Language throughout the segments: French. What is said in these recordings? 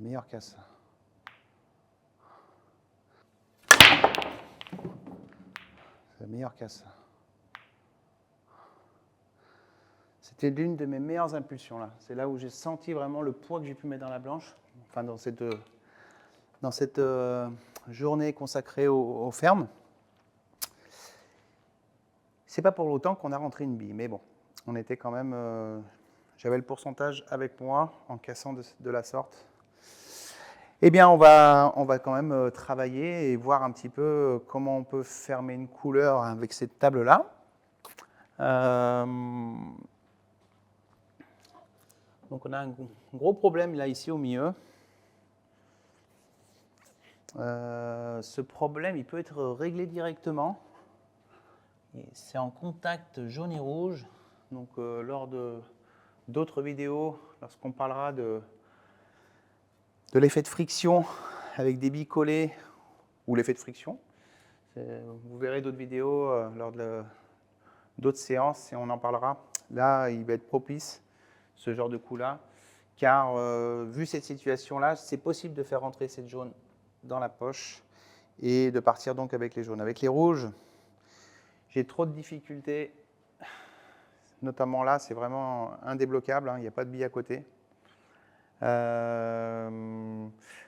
meilleure casse. C'est la meilleure casse. C'était l'une de mes meilleures impulsions là. C'est là où j'ai senti vraiment le poids que j'ai pu mettre dans la blanche. Enfin, dans cette journée consacrée aux fermes. C'est pas pour autant qu'on a rentré une bille, mais bon, on était quand même. J'avais le pourcentage avec moi en cassant de la sorte. Eh bien, on va quand même travailler et voir un petit peu comment on peut fermer une couleur avec cette table-là. Donc, on a un gros problème là, ici au milieu. Ce problème, il peut être réglé directement. C'est en contact jaune et rouge. Donc, lors d'autres vidéos, lorsqu'on parlera de l'effet de friction avec des billes collées ou l'effet de friction, vous verrez d'autres vidéos lors d'autres séances et on en parlera. Là, il va être propice, ce genre de coup-là, car vu cette situation-là, c'est possible de faire rentrer cette jaune dans la poche et de partir donc avec les jaunes. Avec les rouges, j'ai trop de difficultés, notamment là, c'est vraiment indébloquable, hein, il n'y a pas de bille à côté.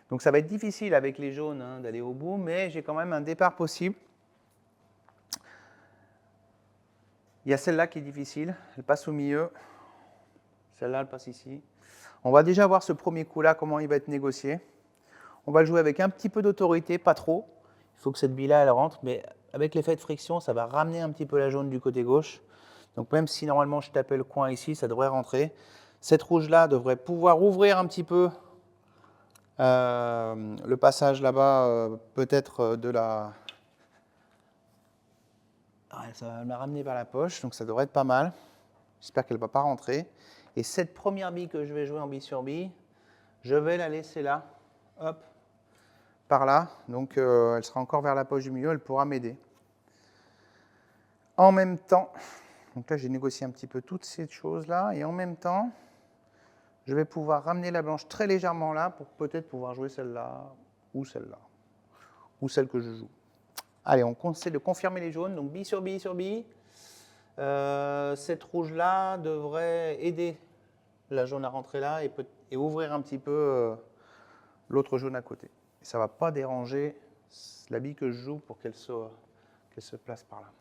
Donc ça va être difficile avec les jaunes hein, d'aller au bout, mais j'ai quand même un départ possible. Il y a celle-là qui est difficile, elle passe au milieu. Celle-là, elle passe ici. On va déjà voir ce premier coup-là, comment il va être négocié. On va le jouer avec un petit peu d'autorité, pas trop. Il faut que cette bille-là, elle rentre, mais avec l'effet de friction, ça va ramener un petit peu la jaune du côté gauche. Donc même si normalement je tapais le coin ici, ça devrait rentrer. Cette rouge-là devrait pouvoir ouvrir un petit peu le passage là-bas, peut-être de la... Ça va me la ramener vers la poche, donc ça devrait être pas mal. J'espère qu'elle ne va pas rentrer. Et cette première bille que je vais jouer en bille sur bille, je vais la laisser là, hop, par là. Donc elle sera encore vers la poche du milieu, elle pourra m'aider. En même temps, donc là j'ai négocié un petit peu toutes ces choses-là, et en même temps, je vais pouvoir ramener la blanche très légèrement là pour peut-être pouvoir jouer celle-là, ou celle-là, ou celle que je joue. Allez, on essaie de confirmer les jaunes, donc bille sur bille sur bille. Cette rouge-là devrait aider la jaune à rentrer là et ouvrir un petit peu l'autre jaune à côté. Et ça ne va pas déranger la bille que je joue pour qu'elle se place par là.